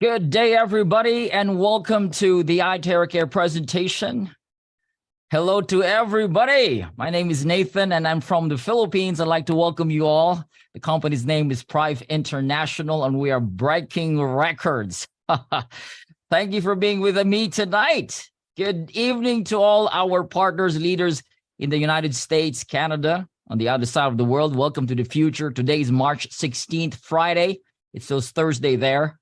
Good day, everybody, and welcome to the IteraCare presentation. Hello to everybody. My name is Nathan, and I'm from the Philippines. I'd like to welcome you all. The company's name is Prive International, and we are breaking records. Thank you for being with me tonight. Good evening to all our partners, leaders in the United States, Canada, on the other side of the world. Welcome to the future. Today is March 16th, Friday. It says Thursday there.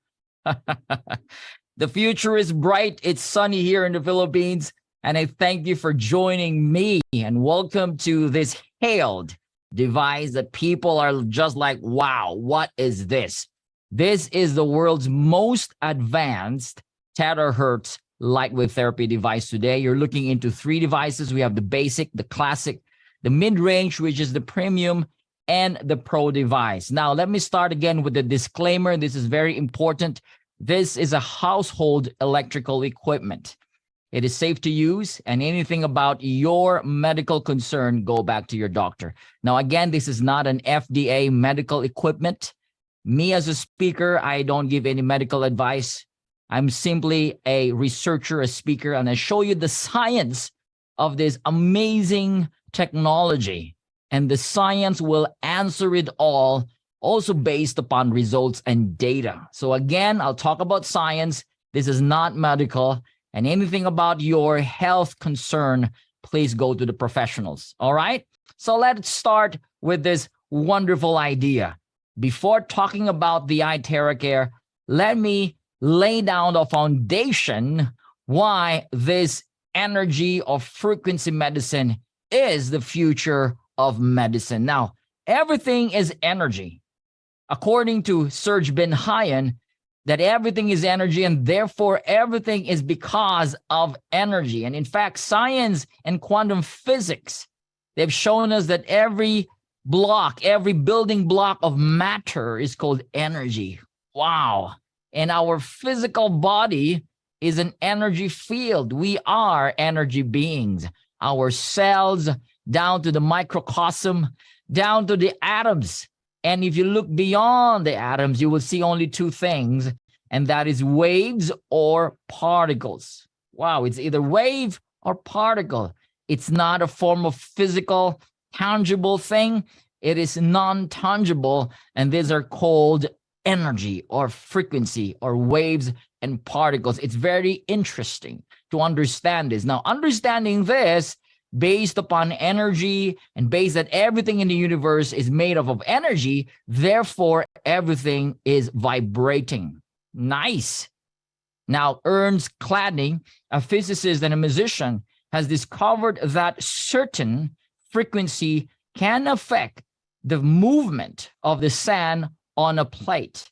The future is bright. It's sunny here in the Philippines. And I thank you for joining me and welcome to this hailed device that people are just like, wow, what is this? This is the world's most advanced Terahertz Lightwave Therapy device today. You're looking into three devices. We have the basic, the classic, the mid-range, which is the premium, and the pro device. Now, let me start again with the disclaimer. This is very important. This is a household electrical equipment. It is safe to use, and anything about your medical concern, go back to your doctor. Now, again, this is not an FDA medical equipment. Me as a speaker, I don't give any medical advice. I'm simply a researcher, a speaker, and I show you the science of this amazing technology. And the science will answer it all, also based upon results and data. So again, I'll talk about science. This is not medical. And anything about your health concern, please go to the professionals. All right? So let's start with this wonderful idea. Before talking about the IteraCare, let me lay down the foundation why this energy or frequency medicine is the future of medicine. Now, everything is energy. According to Serge Ben Hayan, that everything is energy and therefore everything is because of energy. And in fact, science and quantum physics, they've shown us that every block, every building block of matter is called energy. Wow. And our physical body is an energy field. We are energy beings. Our cells, down to the microcosm, down to the atoms. And if you look beyond the atoms, you will see only two things, and that is waves or particles. Wow, it's either wave or particle. It's not a form of physical, tangible thing. It is non-tangible, and these are called energy or frequency or waves and particles. It's very interesting to understand this. Now, understanding this, based upon energy and based that everything in the universe is made up of energy, therefore everything is vibrating. Nice. Now, Ernst Cladny, a physicist and a musician, has discovered that certain frequency can affect the movement of the sand on a plate.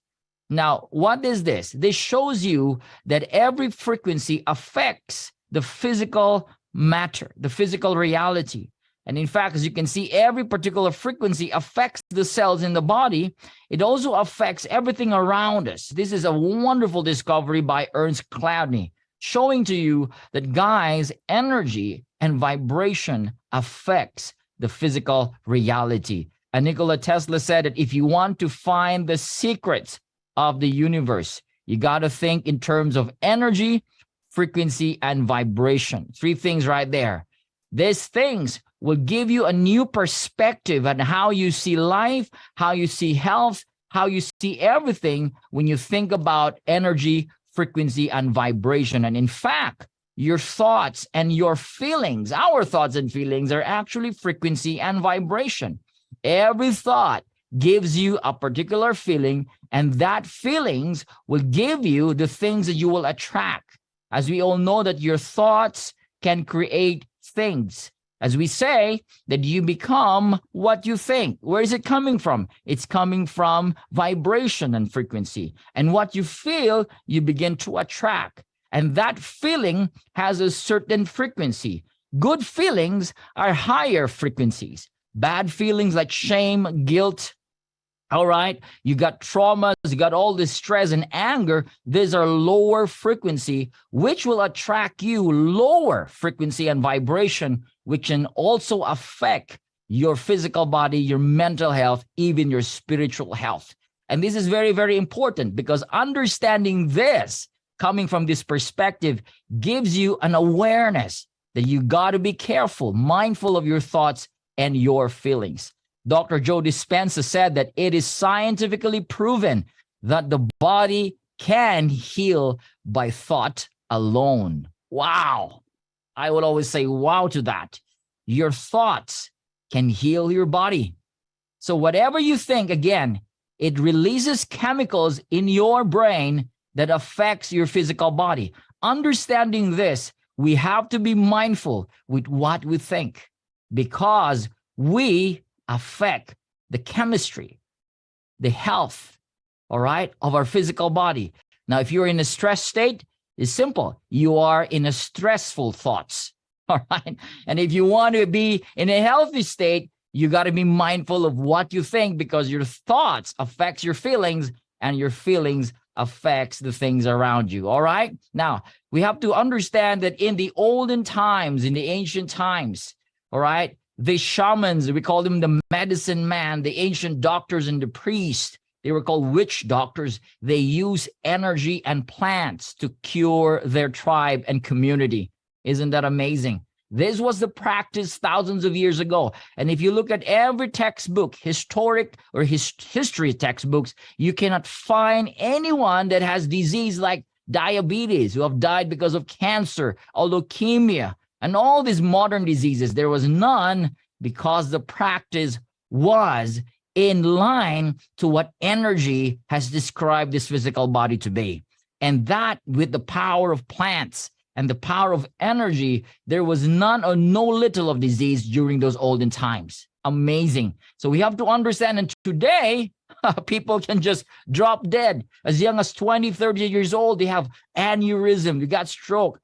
Now, what is this? This shows you that every frequency affects the physical matter, the physical reality. And in fact, as you can see, every particular frequency affects the cells in the body. It also affects everything around us. This is a wonderful discovery by Ernst Cladny, showing to you that, guys, energy and vibration affects the physical reality. And Nikola Tesla said that if you want to find the secrets of the universe, you got to think in terms of energy, frequency, and vibration. Three things right there. These things will give you a new perspective on how you see life, how you see health, how you see everything when you think about energy, frequency, and vibration. And in fact, your thoughts and your feelings, our thoughts and feelings, are actually frequency and vibration. Every thought gives you a particular feeling, and that feelings will give you the things that you will attract. As we all know that your thoughts can create things. As we say, that you become what you think. Where is it coming from? It's coming from vibration and frequency. And what you feel, you begin to attract. And that feeling has a certain frequency. Good feelings are higher frequencies. Bad feelings like shame, guilt, all right, you got traumas, you got all this stress and anger. These are lower frequency, which will attract you lower frequency and vibration, which can also affect your physical body, your mental health, even your spiritual health. And this is very, very important because understanding this, coming from this perspective, gives you an awareness that you got to be careful, mindful of your thoughts and your feelings. Dr. Joe Dispenza said that it is scientifically proven that the body can heal by thought alone. Wow. I would always say wow to that. Your thoughts can heal your body. So whatever you think, again, it releases chemicals in your brain that affects your physical body. Understanding this, we have to be mindful with what we think because we affect the chemistry, the health, all right, of our physical body. Now, if you're in a stress state, it's simple. You are in a stressful thoughts, all right? And if you want to be in a healthy state, you got to be mindful of what you think because your thoughts affects your feelings and your feelings affects the things around you, all right? Now, we have to understand that in the olden times, in the ancient times, all right, the shamans, we call them the medicine man, the ancient doctors and the priests, they were called witch doctors. They use energy and plants to cure their tribe and community. Isn't that amazing? This was the practice thousands of years ago. And if you look at every textbook, historic or history textbooks, you cannot find anyone that has disease like diabetes, who have died because of cancer or leukemia, and all these modern diseases. There was none because the practice was in line to what energy has described this physical body to be. And that with the power of plants and the power of energy, there was none or no little of disease during those olden times. Amazing. So we have to understand, and today, people can just drop dead. As young as 20, 30 years old, they have aneurysm, they got stroke.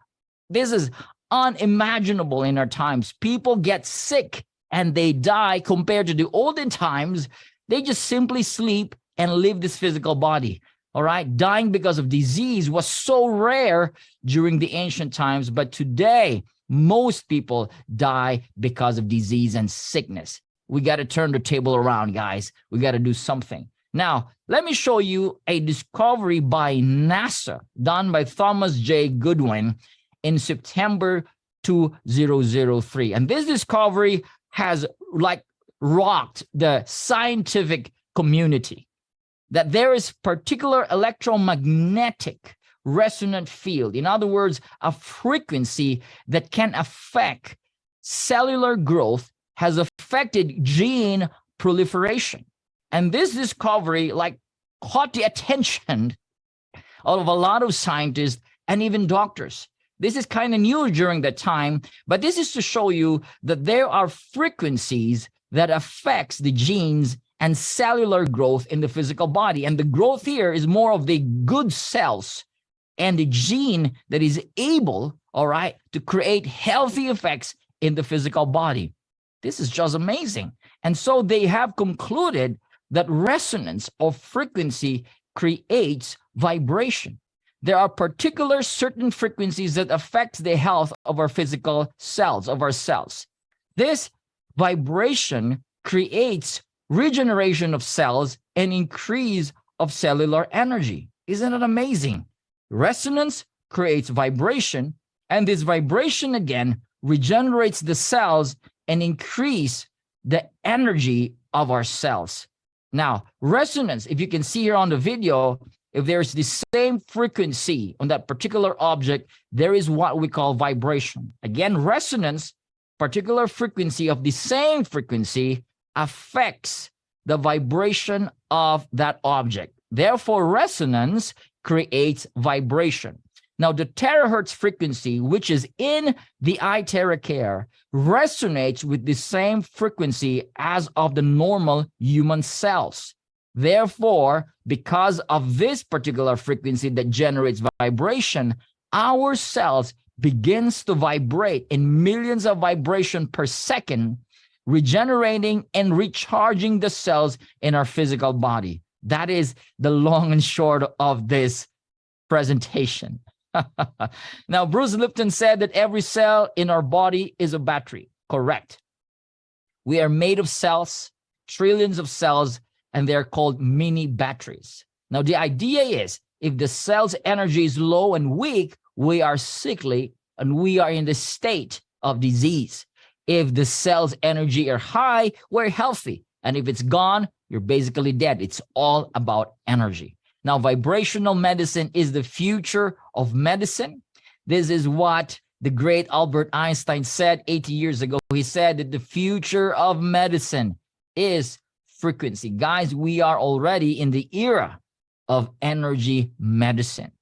This is unimaginable in our times. People get sick and they die compared to the olden times. They just simply sleep and live this physical body. All right. Dying because of disease was so rare during the ancient times. But today, most people die because of disease and sickness. We got to turn the table around, guys. We got to do something. Now, let me show you a discovery by NASA done by Thomas J. Goodwin in September 2003. And this discovery has rocked the scientific community, that there is particular electromagnetic resonant field. In other words, a frequency that can affect cellular growth, has affected gene proliferation. And this discovery caught the attention of a lot of scientists and even doctors. This is kind of new during that time, but this is to show you that there are frequencies that affects the genes and cellular growth in the physical body. And the growth here is more of the good cells and the gene that is able, all right, to create healthy effects in the physical body. This is just amazing. And so they have concluded that resonance or frequency creates vibration. There are particular certain frequencies that affect the health of our physical cells, of our cells. This vibration creates regeneration of cells and increase of cellular energy. Isn't it amazing? Resonance creates vibration, and this vibration again regenerates the cells and increase the energy of our cells. Now, resonance, if you can see here on the video, if there's the same frequency on that particular object, there is what we call vibration. Again, resonance, particular frequency of the same frequency affects the vibration of that object. Therefore, resonance creates vibration. Now, the terahertz frequency, which is in the IteraCare, resonates with the same frequency as of the normal human cells. Therefore, because of this particular frequency that generates vibration, our cells begins to vibrate in millions of vibrations per second, regenerating and recharging the cells in our physical body. That is the long and short of this presentation. Now, Bruce Lipton said that every cell in our body is a battery. Correct. We are made of cells, trillions of cells, and they're called mini batteries. Now, the idea is if the cell's energy is low and weak, we are sickly and we are in the state of disease. If the cell's energy are high, we're healthy. And if it's gone, you're basically dead. It's all about energy. Now, vibrational medicine is the future of medicine. This is what the great Albert Einstein said 80 years ago. He said that the future of medicine is frequency. Guys, we are already in the era of energy medicine.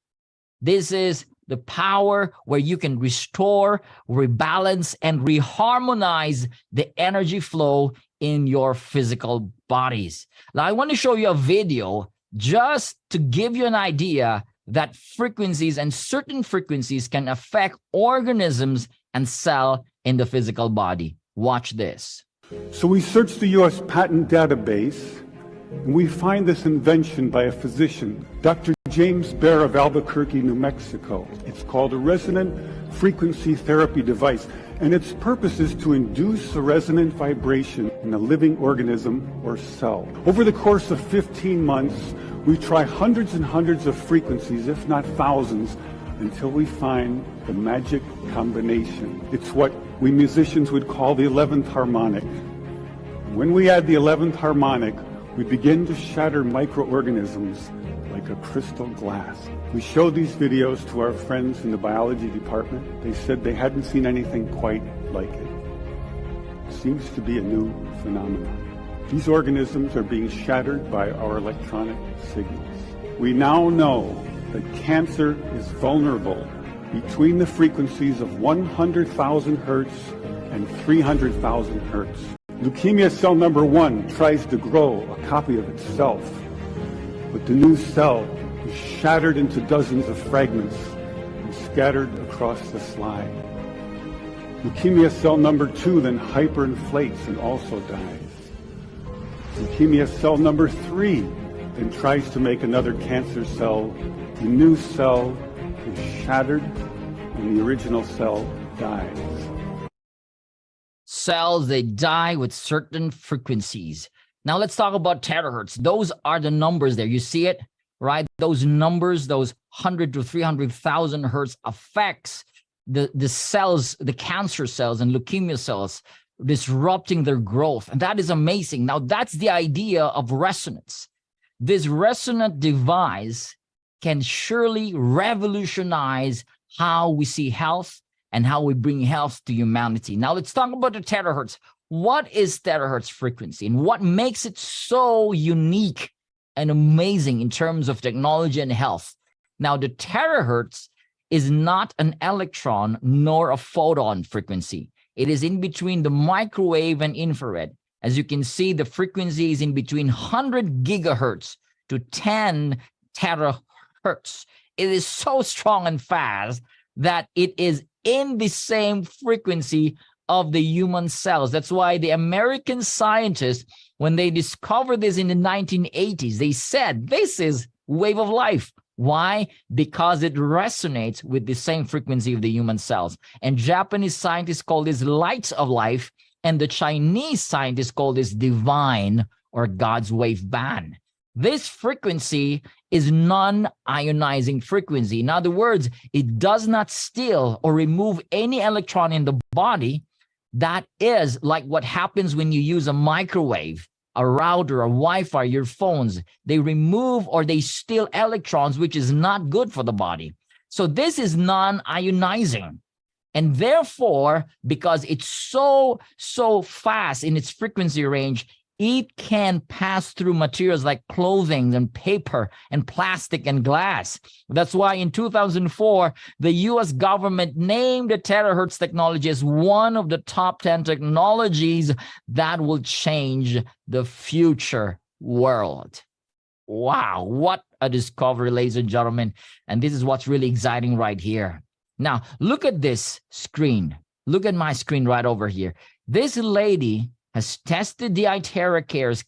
This is the power where you can restore, rebalance, and reharmonize the energy flow in your physical bodies. Now, I want to show you a video just to give you an idea that frequencies and certain frequencies can affect organisms and cell in the physical body. Watch this. So we search the U.S. patent database, and we find this invention by a physician, Dr. James Bear of Albuquerque, New Mexico. It's called a resonant frequency therapy device, and its purpose is to induce a resonant vibration in a living organism or cell. Over the course of 15 months, we try hundreds and hundreds of frequencies, if not thousands, until we find the magic combination. It's what we musicians would call the 11th harmonic. When we add the 11th harmonic, we begin to shatter microorganisms like a crystal glass. We showed these videos to our friends in the biology department. They said they hadn't seen anything quite like it. It seems to be a new phenomenon. These organisms are being shattered by our electronic signals. We now know that cancer is vulnerable between the frequencies of 100,000 hertz and 300,000 hertz. Leukemia cell number 1 tries to grow a copy of itself, but the new cell is shattered into dozens of fragments and scattered across the slide. Leukemia cell number 2 then hyperinflates and also dies. Leukemia cell number 3 then tries to make another cancer cell. The new cell is shattered and the original cell dies. Cells, they die with certain frequencies. Now let's talk about terahertz. Those are the numbers there. You see it, right? Those numbers, those 100 to 300,000 hertz affects the cells, the cancer cells and leukemia cells, disrupting their growth. And that is amazing. Now that's the idea of resonance. This resonant device can surely revolutionize how we see health and how we bring health to humanity. Now let's talk about the terahertz. What is terahertz frequency and what makes it so unique and amazing in terms of technology and health? Now the terahertz is not an electron nor a photon frequency. It is in between the microwave and infrared. As you can see, the frequency is in between 100 gigahertz to 10 terahertz. It is so strong and fast that it is in the same frequency of the human cells. That's why the American scientists, when they discovered this in the 1980s, they said, this is wave of life. Why? Because it resonates with the same frequency of the human cells. And Japanese scientists call this light of life, and the Chinese scientists call this divine or God's wave band. This frequency is non-ionizing frequency. In other words, it does not steal or remove any electron in the body. That is like what happens when you use a microwave, a router, a Wi-Fi, your phones. They remove or they steal electrons, which is not good for the body. So this is non-ionizing. And therefore, because it's so fast in its frequency range, it can pass through materials like clothing and paper and plastic and glass. That's why in 2004, the US government named the terahertz technology as one of the top 10 technologies that will change the future world. Wow, what a discovery, ladies and gentlemen. And this is what's really exciting right here. Now, look at this screen. Look at my screen right over here. This lady has tested the IteraCare's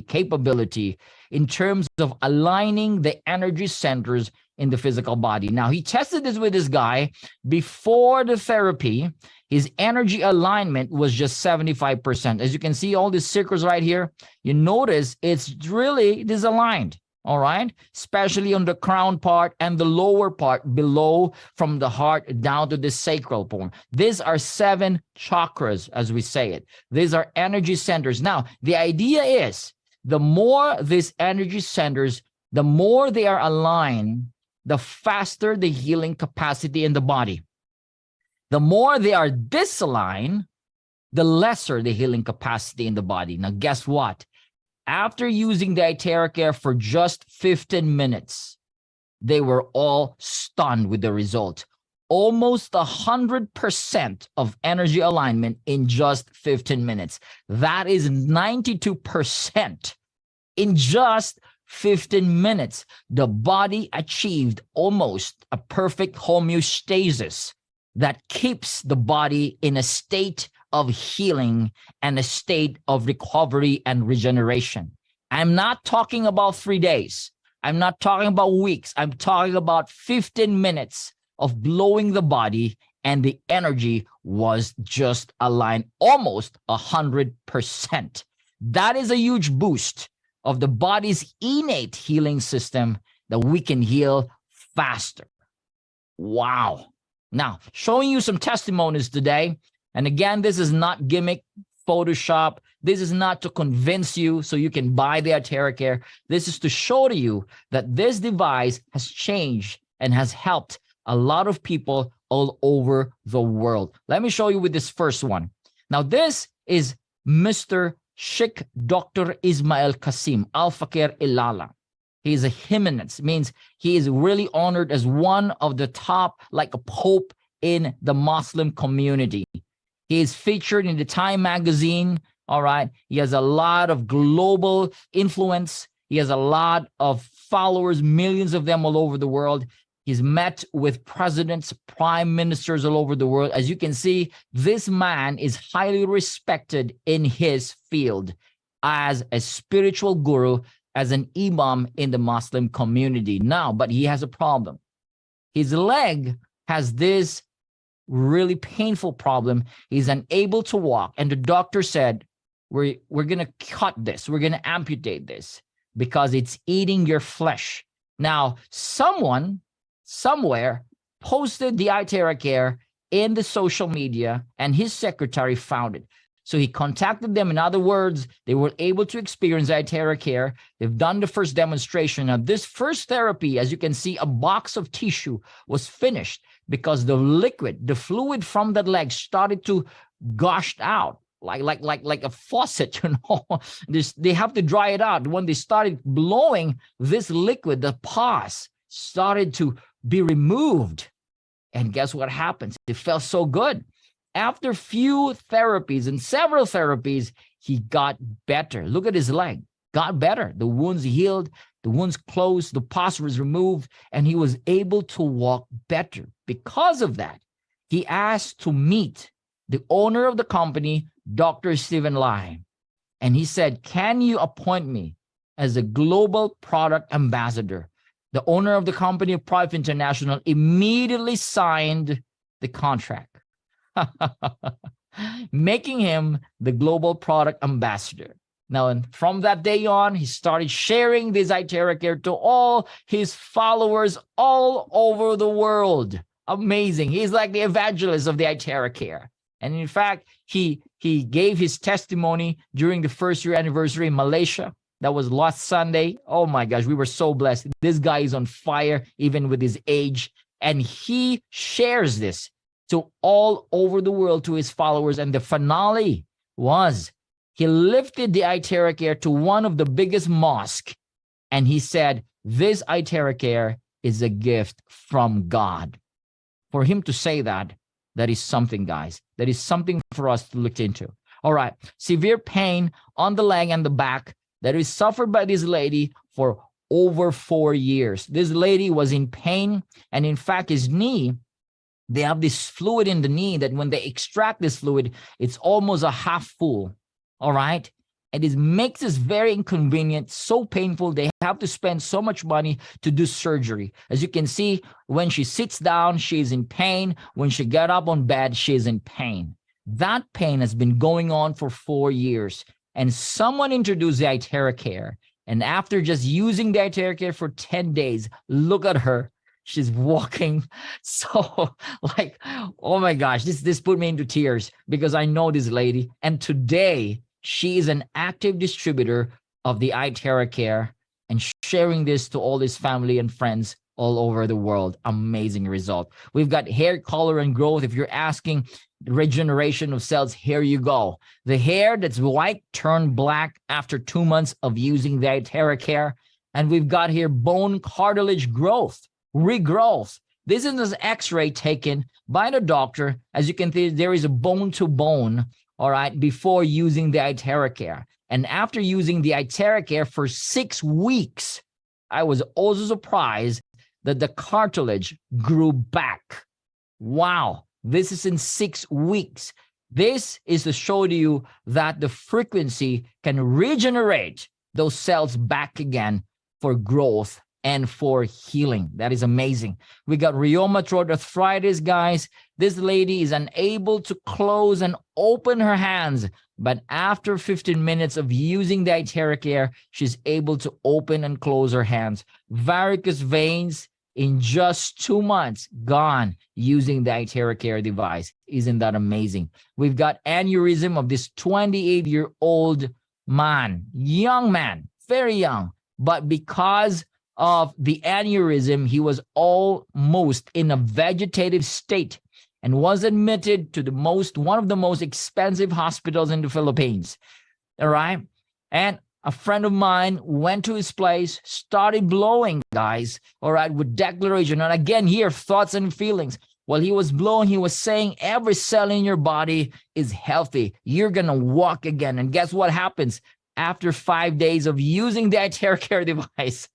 capability in terms of aligning the energy centers in the physical body. Now, he tested this with this guy before the therapy. His energy alignment was just 75%. As you can see, all these circles right here, you notice it's really disaligned, all right? Especially on the crown part and the lower part below, from the heart down to the sacral bone. These are 7 chakras, as we say it. These are energy centers. Now, the idea is the more these energy centers, the more they are aligned, the faster the healing capacity in the body. The more they are disaligned, the lesser the healing capacity in the body. Now, guess what? After using the IteraCare for just 15 minutes, they were all stunned with the result. Almost 100% of energy alignment in just 15 minutes. That is 92% in just 15 minutes. The body achieved almost a perfect homeostasis that keeps the body in a state of healing and a state of recovery and regeneration. I'm not talking about 3 days. I'm not talking about weeks. I'm talking about 15 minutes of blowing the body, and the energy was just aligned almost 100%. That is a huge boost of the body's innate healing system, that we can heal faster. Wow. Now, showing you some testimonies today. And again, this is not gimmick, Photoshop. This is not to convince you so you can buy the IteraCare. This is to show to you that this device has changed and has helped a lot of people all over the world. Let me show you with this first one. Now, this is Mr. Sheikh Dr. Ismail Qasim Al-Fakir Ilala. He is a eminence, means he is really honored as one of the top, like a pope in the Muslim community. He is featured in the Time magazine, all right? He has a lot of global influence. He has a lot of followers, millions of them all over the world. He's met with presidents, prime ministers all over the world. As you can see, this man is highly respected in his field as a spiritual guru, as an imam in the Muslim community now, but he has a problem. His leg has this really painful problem. He's unable to walk. And the doctor said, we're going to cut this. We're going to amputate this because it's eating your flesh. Now, someone somewhere posted the IteraCare in the social media, and his secretary found it. So he contacted them. In other words, they were able to experience IteraCare. They've done the first demonstration. Now, this first therapy, as you can see, a box of tissue was finished because the liquid, the fluid from that leg started to gush out like a faucet, you know. They have to dry it out. When they started blowing this liquid, the pus started to be removed. And guess what happens? It felt so good. After few therapies and several therapies, he got better. Look at his leg, got better. The wounds healed, the wounds closed, the pus was removed, and he was able to walk better. Because of that, he asked to meet the owner of the company, Dr. Stephen Lai. And he said, can you appoint me as a global product ambassador? The owner of the company, Private International, immediately signed the contract, making him the global product ambassador. Now, and from that day on, he started sharing this IteraCare to all his followers all over the world. Amazing. He's like the evangelist of the IteraCare. And in fact, he gave his testimony during the first year anniversary in Malaysia. That was last Sunday. Oh my gosh, we were so blessed. This guy is on fire, even with his age. And he shares this to all over the world, to his followers. And the finale was, he lifted the IteraCare to one of the biggest mosques. And he said, this IteraCare is a gift from God. For him to say that, that is something, guys. That is something for us to look into. All right. Severe pain on the leg and the back that is suffered by this lady for over 4 years. This lady was in pain. And in fact, his knee, they have this fluid in the knee that when they extract this fluid, it's almost a half full. all right? And it makes this very inconvenient, so painful. They have to spend so much money to do surgery. As you can see, when she sits down, she's in pain. When she gets up on bed, she's in pain. That pain has been going on for 4 years. And someone introduced the IteraCare. And after just using the IteraCare for 10 days, look at her. She's walking so like, oh my gosh, this put me into tears because I know this lady. And today, she is an active distributor of the IteraCare and sharing this to all his family and friends all over the world. Amazing result. We've got hair color and growth. If you're asking regeneration of cells, here you go. The hair that's white turned black after 2 months of using the IteraCare. And we've got here bone cartilage growth, regrowth. This is an x-ray taken by the doctor. As you can see, there is a bone to bone, all right, before using the IteraCare. And after using the IteraCare for 6 weeks, I was also surprised that the cartilage grew back. Wow, this is in 6 weeks. This is to show to you that the frequency can regenerate those cells back again for growth and for healing. That is amazing. We got rheumatoid arthritis, guys. This lady is unable to close and open her hands, but after 15 minutes of using the IteraCare, she's able to open and close her hands. Varicose veins in just 2 months, gone using the IteraCare device. Isn't that amazing? We've got aneurysm of this 28-year-old man, young man, very young, but because of the aneurysm, he was almost in a vegetative state and was admitted to one of the most expensive hospitals in the Philippines. All right. And a friend of mine went to his place, started blowing, guys, all right, with declaration. And again, here, thoughts and feelings. While he was blowing, he was saying, every cell in your body is healthy. You're going to walk again. And guess what happens? After 5 days of using the IteraCare device,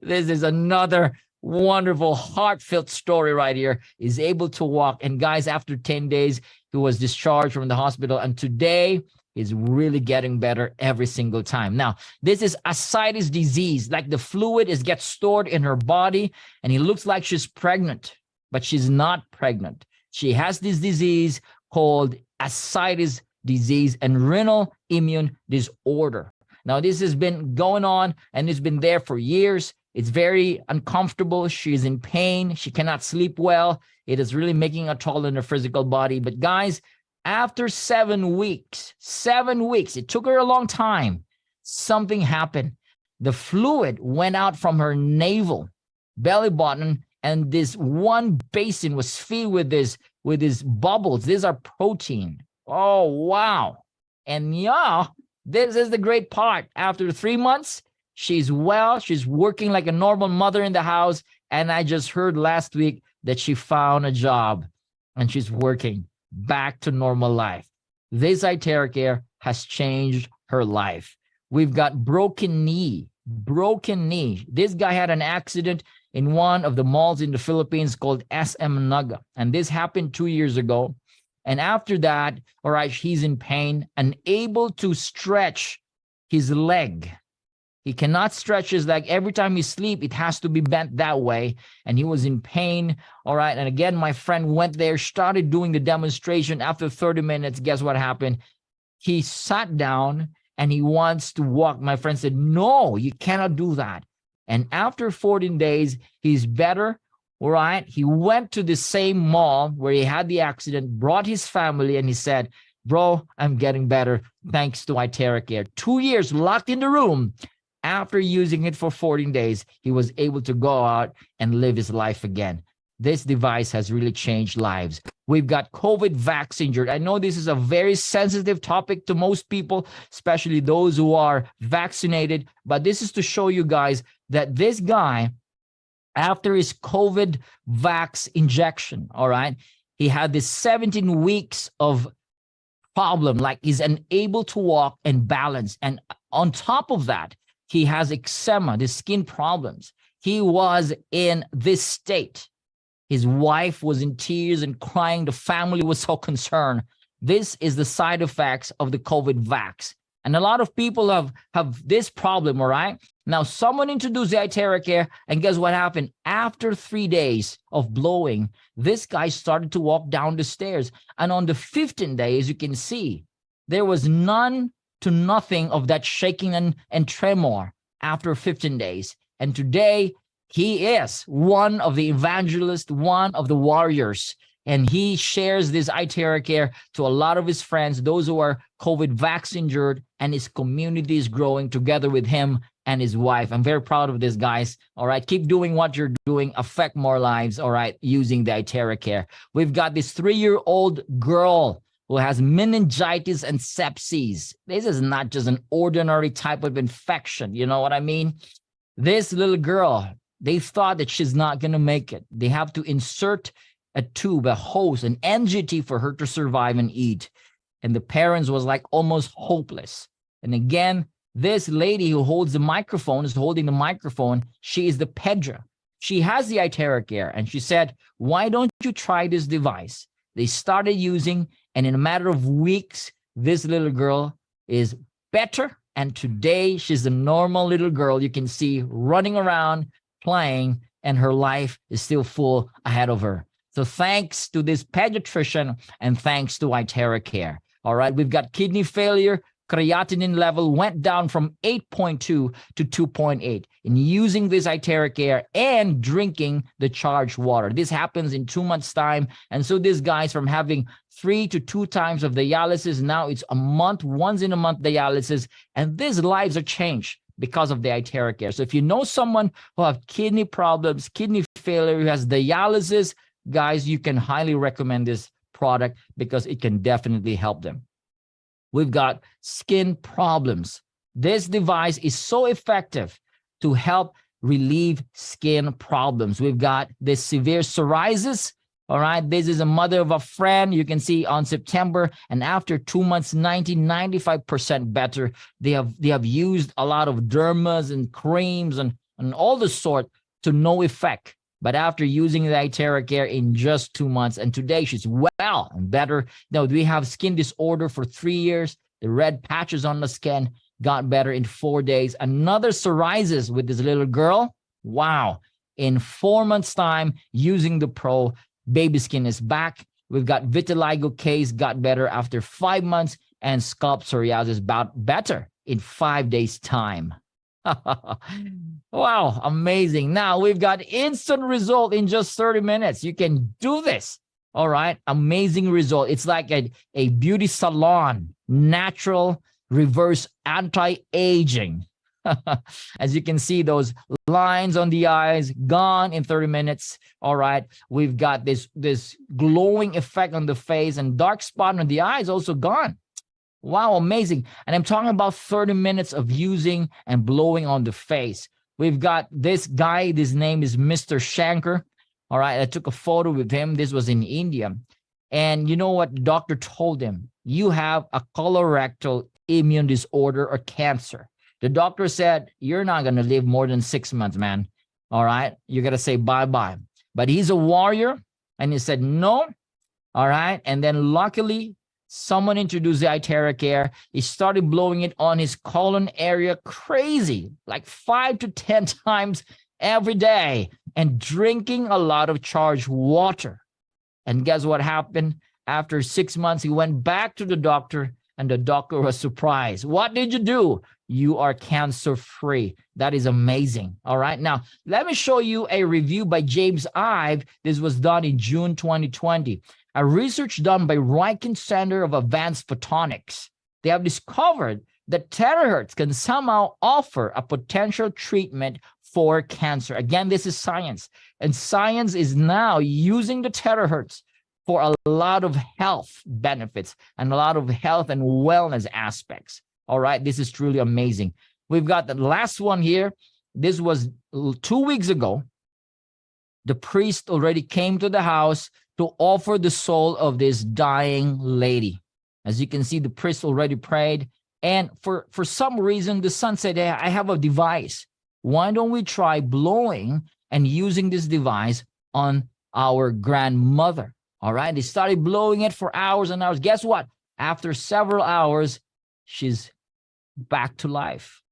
this is another wonderful, heartfelt story right here. Is able to walk. And guys, after 10 days, he was discharged from the hospital. And today is really getting better every single time. Now, this is ascites disease, like the fluid gets stored in her body. And it looks like she's pregnant, but she's not pregnant. She has this disease called ascites disease and renal immune disorder. Now, this has been going on and it's been there for years. It's very uncomfortable. She's in pain. She cannot sleep well. It is really making a toll on her physical body. But guys, after 7 weeks, it took her a long time. Something happened. The fluid went out from her navel, belly button, and this one basin was filled with these bubbles. These are protein. Oh, wow. And yeah, this is the great part. After 3 months, she's well. She's working like a normal mother in the house. And I just heard last week that she found a job and she's working back to normal life. This IteraCare has changed her life. We've got broken knee. This guy had an accident in one of the malls in the Philippines called SM Naga. And this happened 2 years ago. And after that, all right, he's in pain, unable to stretch his leg. He cannot stretch his leg. Every time he sleeps, it has to be bent that way. And he was in pain, all right? And again, my friend went there, started doing the demonstration. After 30 minutes, guess what happened? He sat down and he wants to walk. My friend said, no, you cannot do that. And after 14 days, he's better. All right. He went to the same mall where he had the accident, brought his family, and he said, bro, I'm getting better thanks to IteraCare. 2 years locked in the room. After using it for 14 days, he was able to go out and live his life again. This device has really changed lives. We've got COVID vax injured. I know this is a very sensitive topic to most people, especially those who are vaccinated. But this is to show you guys that this guy, after his COVID vax injection, all right, he had this 17 weeks of problem, like he's unable to walk and balance. And on top of that, he has eczema, the skin problems. He was in this state. His wife was in tears and crying. The family was so concerned. This is the side effects of the COVID vax. And a lot of people have this problem, all right? Now, someone introduced the IteraCare, and guess what happened? After 3 days of blowing, this guy started to walk down the stairs. And on the 15th day, as you can see, there was none to nothing of that shaking and tremor after 15 days. And today, he is one of the evangelists, one of the warriors. And he shares this IteraCare to a lot of his friends, those who are COVID vaccine injured, and his community is growing together with him and his wife. I'm very proud of this, guys. All right, keep doing what you're doing. Affect more lives, all right, using the IteraCare. We've got this 3-year-old girl who has meningitis and sepsis. This is not just an ordinary type of infection. You know what I mean? This little girl, they thought that she's not going to make it. They have to insert a tube, a hose, an NGT for her to survive and eat. And the parents was like almost hopeless. And again, this lady who holds the microphone is holding the microphone. She is the Pedra. She has the IteraCare, and she said, why don't you try this device? They started using, and in a matter of weeks, this little girl is better. And today she's a normal little girl you can see running around, playing, and her life is still full ahead of her. So thanks to this pediatrician and thanks to IteraCare. All right, we've got kidney failure. Creatinine level went down from 8.2 to 2.8 in using this IteraCare and drinking the charged water. This happens in 2 months' time. And so this guy's from having 3 to 2 times of dialysis. Now it's a month, once in a month dialysis. And these lives are changed because of the IteraCare. So if you know someone who have kidney problems, kidney failure, who has dialysis, guys, you can highly recommend this product because it can definitely help them. We've got skin problems. This device is so effective to help relieve skin problems. We've got this severe psoriasis. All right, this is a mother of a friend. You can see on September, and after 2 months, 95% better. They have used a lot of dermas and creams and all the sort to no effect. But after using the IteraCare in just 2 months, and today she's well and better. Now, we have skin disorder for 3 years. The red patches on the skin got better in 4 days. Another psoriasis with this little girl. Wow. In 4 months' time, using the Pro, baby skin is back. We've got vitiligo case got better after 5 months, and scalp psoriasis better in 5 days' time. Wow, amazing. Now we've got instant result in just 30 minutes. You can do this. All right, amazing result. It's like a beauty salon, natural, reverse anti-aging. As you can see, those lines on the eyes gone in 30 minutes. All right, we've got this glowing effect on the face, and dark spot on the eyes also gone. Wow, amazing. And I'm talking about 30 minutes of using and blowing on the face. We've got this guy. His name is Mr. Shankar. All right, I took a photo with him. This was in India. And you know what the doctor told him? You have a colorectal immune disorder or cancer. The doctor said, you're not going to live more than 6 months, man. All right, you're going to say bye-bye. But he's a warrior, and he said, no. All right, and then luckily, someone introduced the IteraCare. He started blowing it on his colon area crazy, like 5 to 10 times every day, and drinking a lot of charged water. And guess what happened? After 6 months, he went back to the doctor, and the doctor was surprised. What did you do? You are cancer-free. That is amazing. All right. Now, let me show you a review by James Ive. This was done in June 2020. A research done by Riken Center of Advanced Photonics. They have discovered that terahertz can somehow offer a potential treatment for cancer. Again, this is science. And science is now using the terahertz for a lot of health benefits and a lot of health and wellness aspects. All right, this is truly amazing. We've got the last one here. This was 2 weeks ago. The priest already came to the house to offer the soul of this dying lady. As you can see, the priest already prayed. And for some reason, the son said, hey, I have a device. Why don't we try blowing and using this device on our grandmother? All right, they started blowing it for hours and hours. Guess what? After several hours, she's back to life.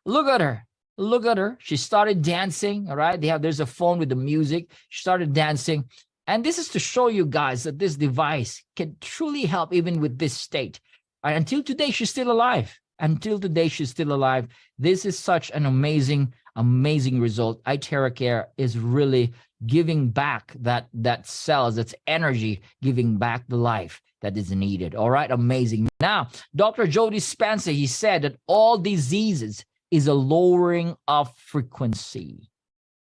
Look at her. Look at her. She started dancing. All right. There's a phone with the music. She started dancing. And this is to show you guys that this device can truly help even with this state. Until today, she's still alive. Until today, she's still alive. This is such an amazing result. IteraCare is really giving back that cells, that's energy, giving back the life that is needed. All right, amazing. Now, Dr. Joe Dispenza, he said that all diseases is a lowering of frequency.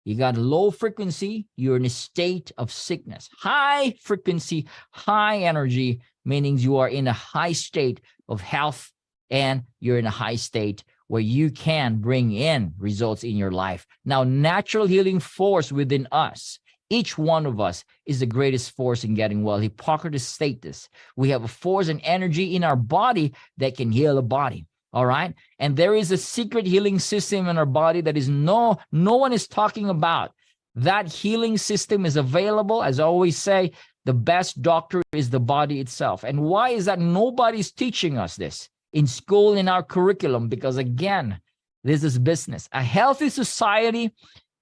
You got low frequency, you're in a state of sickness. High frequency, high energy, meaning you are in a high state of health, and you're in a high state where you can bring in results in your life. Now, natural healing force within us, each one of us is the greatest force in getting well. Hippocrates stated this. We have a force and energy in our body that can heal a body. All right. And there is a secret healing system in our body that is no one is talking about. That healing system is available. As I always say, the best doctor is the body itself. And why is that? Nobody's teaching us this in school, in our curriculum, because again, this is business. A healthy society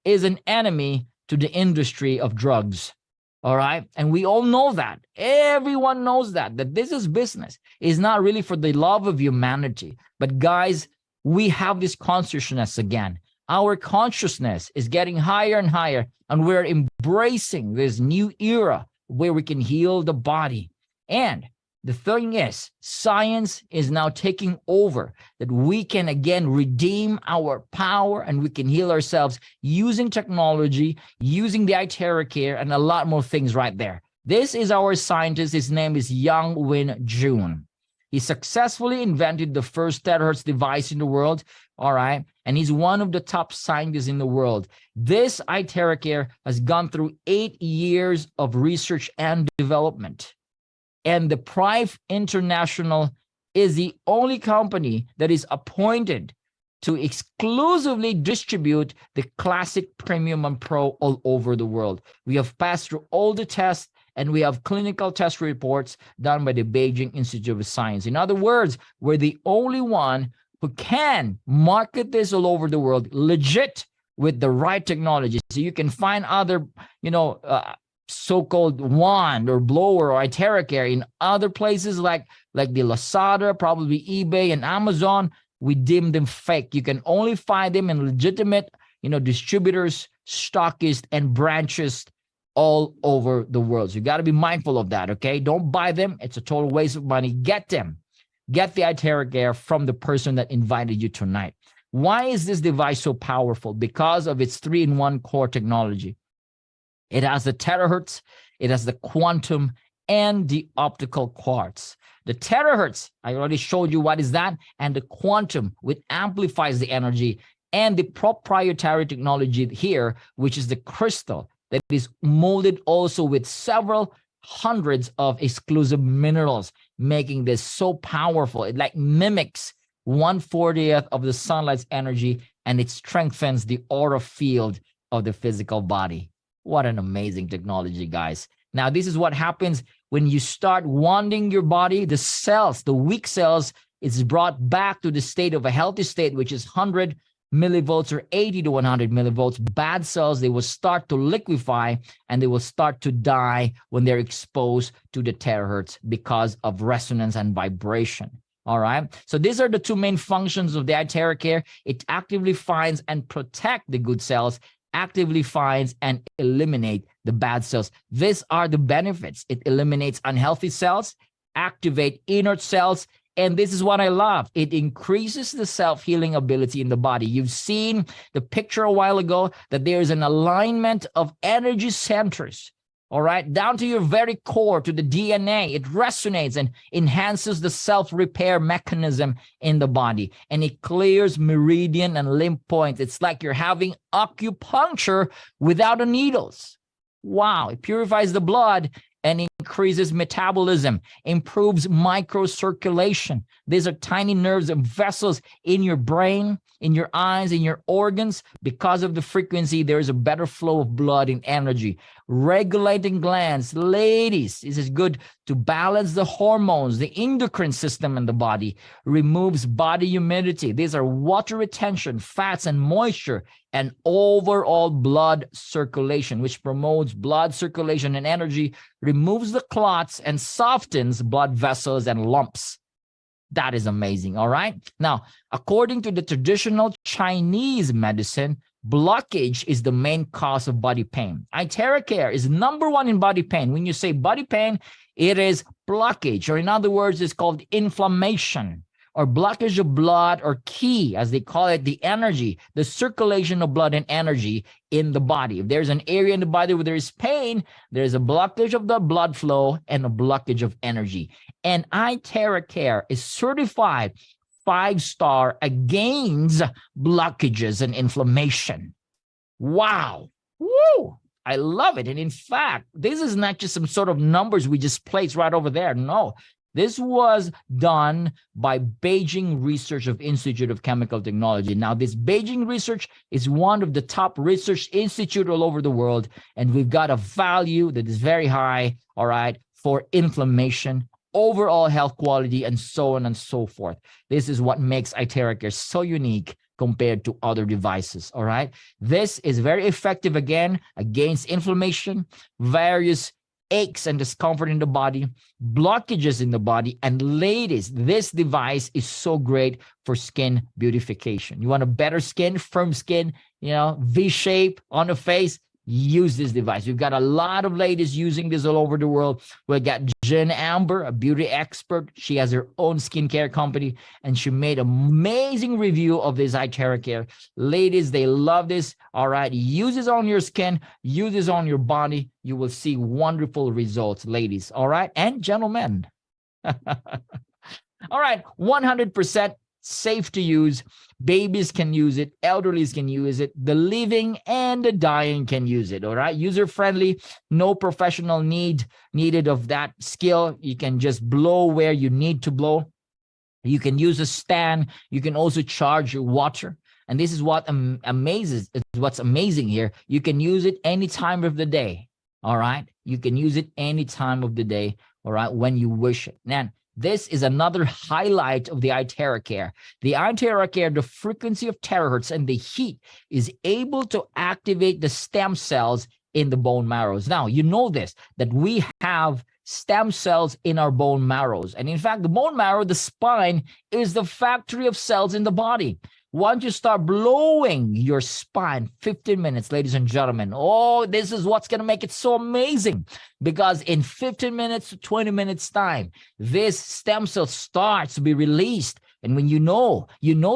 is an enemy to the industry of drugs. All right. And we all know that. Everyone knows that this is business. It's not really for the love of humanity. But guys, we have this consciousness again. Our consciousness is getting higher and higher, and we're embracing this new era where we can heal the body. And the thing is, science is now taking over, that we can again redeem our power and we can heal ourselves using technology, using the IteraCare, and a lot more things right there. This is our scientist. His name is Yang Win Jun. He successfully invented the first terahertz device in the world. All right. And he's one of the top scientists in the world. This IteraCare has gone through 8 years of research and development. And the Prive International is the only company that is appointed to exclusively distribute the classic, premium, and pro all over the world. We have passed through all the tests, and we have clinical test reports done by the Beijing Institute of Science. In other words, we're the only one who can market this all over the world, legit, with the right technology. So you can find other, so-called wand or blower or IteraCare in other places like the Lazada, probably eBay and Amazon. We deem them fake. You can only find them in legitimate, distributors, stockists, and branches all over the world. So you got to be mindful of that, okay? Don't buy them. It's a total waste of money. Get them. Get the IteraCare from the person that invited you tonight. Why is this device so powerful? Because of its 3-in-1 core technology. It has the terahertz, it has the quantum, and the optical quartz. The terahertz, I already showed you what is that, and the quantum, which amplifies the energy, and the proprietary technology here, which is the crystal that is molded also with several hundreds of exclusive minerals, making this so powerful. It like mimics 1/40th of the sunlight's energy, and it strengthens the aura field of the physical body. What an amazing technology, guys. Now, this is what happens when you start wanding your body. The cells, the weak cells, is brought back to the state of a healthy state, which is 100 millivolts or 80 to 100 millivolts. Bad cells, they will start to liquefy and they will start to die when they're exposed to the terahertz because of resonance and vibration. All right. So these are the two main functions of the IteraCare. It actively finds and protects the good cells, actively finds and eliminate the bad cells. These are the benefits. It eliminates unhealthy cells, activate inert cells, and this is what I love. It increases the self-healing ability in the body. You've seen the picture a while ago that there is an alignment of energy centers, all right, down to your very core, to the DNA. It resonates and enhances the self-repair mechanism in the body, and it clears meridian and lymph points. It's like you're having acupuncture without the needles. Wow, it purifies the blood and increases metabolism, improves microcirculation. These are tiny nerves and vessels in your brain, in your eyes, in your organs. Because of the frequency, there is a better flow of blood and energy. Regulating glands. Ladies, this is good to balance the hormones, the endocrine system in the body. Removes body humidity. These are water retention, fats and moisture, and overall blood circulation, which promotes blood circulation and energy, removes the clots, and softens blood vessels and lumps. That is amazing, all right? Now, according to the traditional Chinese medicine, blockage is the main cause of body pain. IteraCare is #1 in body pain. When you say body pain, it is blockage, or in other words, it's called inflammation, or blockage of blood, or qi, as they call it, the energy, the circulation of blood and energy in the body. If there's an area in the body where there is pain, there's a blockage of the blood flow and a blockage of energy. And IteraCare is certified 5-star against blockages and inflammation. Wow. Woo! I love it. And in fact, this is not just some sort of numbers we just placed right over there. No. This was done by Beijing Research of Institute of Chemical Technology. Now, this Beijing Research is one of the top research institutes all over the world, and we've got a value that is very high, all right, for inflammation, overall health quality, and so on and so forth. This is what makes IteraCare so unique compared to other devices, all right? This is very effective, again, against inflammation, various aches and discomfort in the body, blockages in the body. And ladies, this device is so great for skin beautification. You want a better skin, firm skin, V shape on the face, use this device. We've got a lot of ladies using this all over the world. We got Jen Amber, a beauty expert. She has her own skincare company, and she made an amazing review of this IteraCare. Ladies, they love this. All right, use this on your skin, use this on your body. You will see wonderful results, ladies. All right, and gentlemen. All right, 100% safe to use. Babies can use it. Elderlies can use it. The living and the dying can use it. All right. User friendly. No professional needed of that skill. You can just blow where you need to blow. You can use a stand. You can also charge your water. And this is what what's amazing here. You can use it any time of the day. All right. You can use it any time of the day. All right. When you wish it. Now, this is another highlight of the IteraCare. The IteraCare, the frequency of terahertz and the heat is able to activate the stem cells in the bone marrows. Now, you know this, that we have stem cells in our bone marrows. And in fact, the bone marrow, the spine, is the factory of cells in the body. Once you start blowing your spine, 15 minutes, ladies and gentlemen, this is what's going to make it so amazing. Because in 15 minutes to 20 minutes time, this stem cell starts to be released. And when you know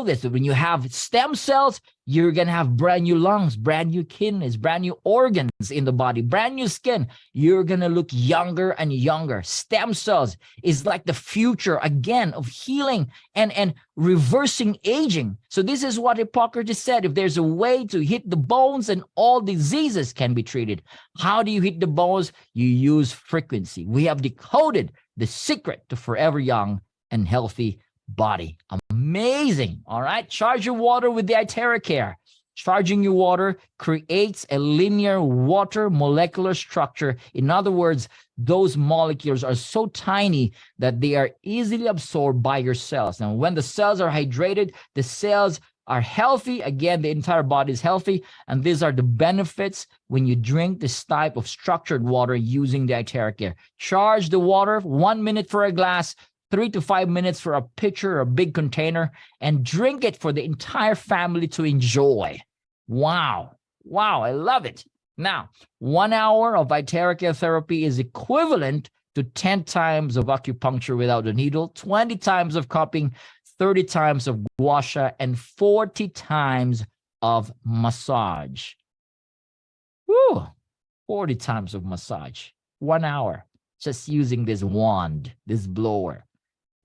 this, that when you have stem cells, you're going to have brand new lungs, brand new kidneys, brand new organs in the body, brand new skin. You're going to look younger and younger. Stem cells is like the future, again, of healing and reversing aging. So this is what Hippocrates said. If there's a way to hit the bones, and all diseases can be treated. How do you hit the bones? You use frequency. We have decoded the secret to forever young and healthy body. Amazing. All right. Charge your water with the IteraCare. Charging your water creates a linear water molecular structure. In other words, those molecules are so tiny that they are easily absorbed by your cells. Now, when the cells are hydrated, the cells are healthy. Again, the entire body is healthy. And these are the benefits when you drink this type of structured water using the IteraCare. Charge the water, 1 minute for a glass, 3 to 5 minutes for a pitcher or a big container, and drink it for the entire family to enjoy. Wow. Wow, I love it. Now, 1 hour of IteraCare therapy is equivalent to 10 times of acupuncture without a needle, 20 times of cupping, 30 times of gua sha, and 40 times of massage. Woo! 40 times of massage. 1 hour, just using this wand, this blower.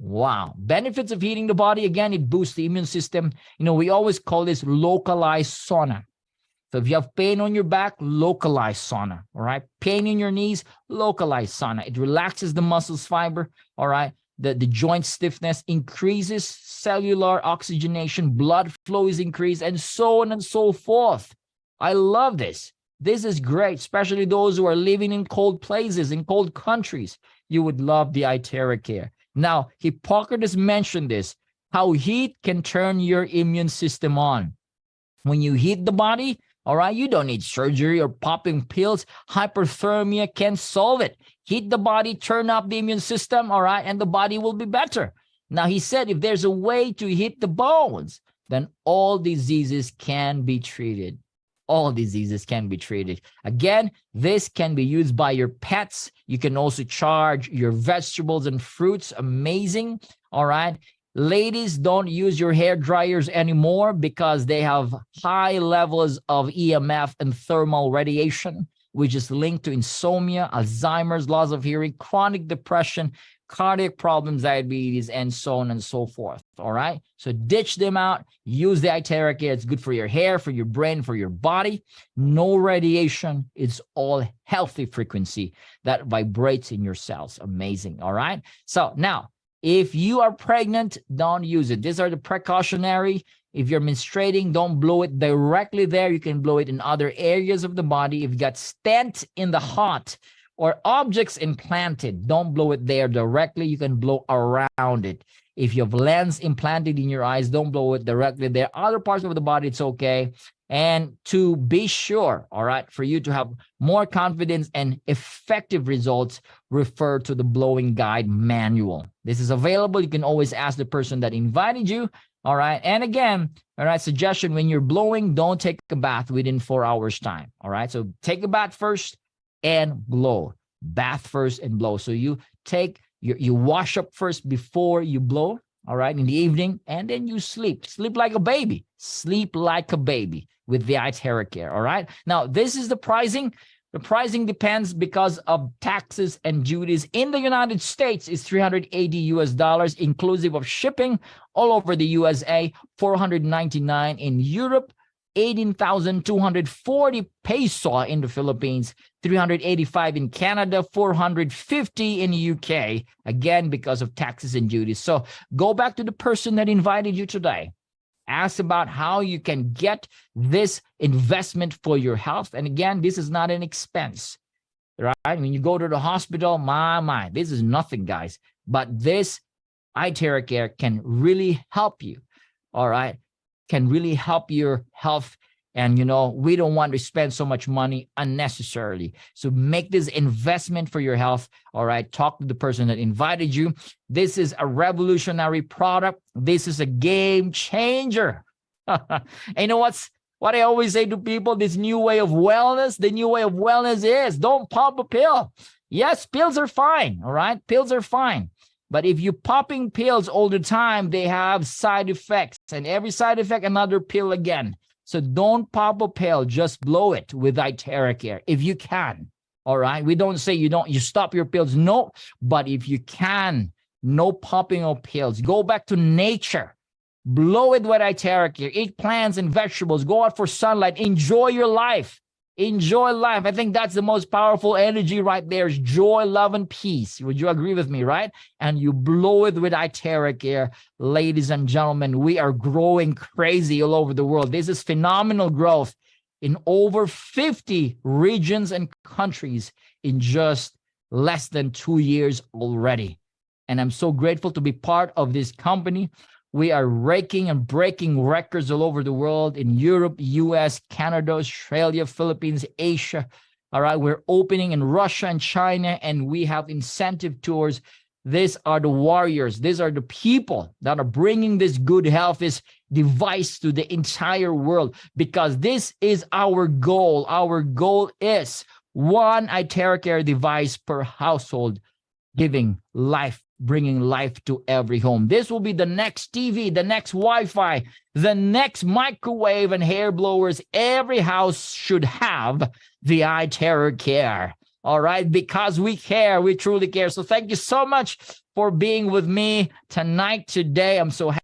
Wow. Benefits of heating the body. Again, it boosts the immune system. We always call this localized sauna. So if you have pain on your back, localized sauna, all right? Pain in your knees, localized sauna. It relaxes the muscles fiber, all right? The joint stiffness increases cellular oxygenation, blood flow is increased, and so on and so forth. I love this. This is great, especially those who are living in cold places, in cold countries. You would love the IteraCare. Now, Hippocrates mentioned this, how heat can turn your immune system on. When you heat the body, all right, you don't need surgery or popping pills. Hyperthermia can solve it. Heat the body, turn up the immune system, all right, and the body will be better. Now, he said if there's a way to heat the bones, then all diseases can be treated. All diseases can be treated. Again, this can be used by your pets. You can also charge your vegetables and fruits. Amazing, all right? Ladies, don't use your hair dryers anymore because they have high levels of EMF and thermal radiation, which is linked to insomnia, Alzheimer's, loss of hearing, chronic depression, cardiac problems, diabetes, and so on and so forth. All right. So ditch them out. Use the IteraCare. It's good for your hair, for your brain, for your body. No radiation. It's all healthy frequency that vibrates in your cells. Amazing. All right. So now, if you are pregnant, don't use it. These are the precautionary. If you're menstruating, don't blow it directly there. You can blow it in other areas of the body. If you got stent in the heart or objects implanted, don't blow it there directly. You can blow around it. If you have lens implanted in your eyes, don't blow it directly there. Other parts of the body, it's okay. And to be sure, all right, for you to have more confidence and effective results, refer to the blowing guide manual. This is available. You can always ask the person that invited you, all right? And again, all right, suggestion, when you're blowing, don't take a bath within 4 hours time, all right? So take a bath first and blow. Bath first and blow. So you wash up first before you blow, all right, in the evening, and then you sleep. Sleep like a baby. Sleep like a baby with the IteraCare, all right? Now, this is the pricing. The pricing depends because of taxes and duties. In the United States, it's $380 inclusive of shipping all over the USA, $499 in Europe, 18,240 peso in the Philippines, 385 in Canada, 450 in the UK, again, because of taxes and duties. So go back to the person that invited you today. Ask about how you can get this investment for your health. And again, this is not an expense, right? When you go to the hospital, my, this is nothing, guys. But this IteraCare can really help you, all right? Can really help your health. And, you know, we don't want to spend so much money unnecessarily. So make this investment for your health. All right. Talk to the person that invited you. This is a revolutionary product. This is a game changer. And you know what I always say to people, this new way of wellness, the new way of wellness is don't pop a pill. Yes, pills are fine. All right. Pills are fine. But if you're popping pills all the time, they have side effects, and every side effect, another pill again. So don't pop a pill, just blow it with IteraCare if you can. All right. We don't say you stop your pills. No, but if you can, no popping of pills. Go back to nature. Blow it with IteraCare. Eat plants and vegetables. Go out for sunlight. Enjoy your life. Enjoy life. I think that's the most powerful energy right there is joy, love, and peace. Would you agree with me, right? And you blow it with IteraCare. Ladies and gentlemen, we are growing crazy all over the world. This is phenomenal growth in over 50 regions and countries in just less than 2 years already. And I'm so grateful to be part of this company. We are raking and breaking records all over the world in Europe, US, Canada, Australia, Philippines, Asia. All right, we're opening in Russia and China, and we have incentive tours. These are the warriors. These are the people that are bringing this good health, this device to the entire world, because this is our goal. Our goal is one IteraCare device per household, giving life, bringing life to every home. This will be the next TV, the next Wi-Fi, the next microwave and hair blowers. Every house should have the IteraCare. All right, because we care, we truly care. So thank you so much for being with me tonight, today. I'm so happy.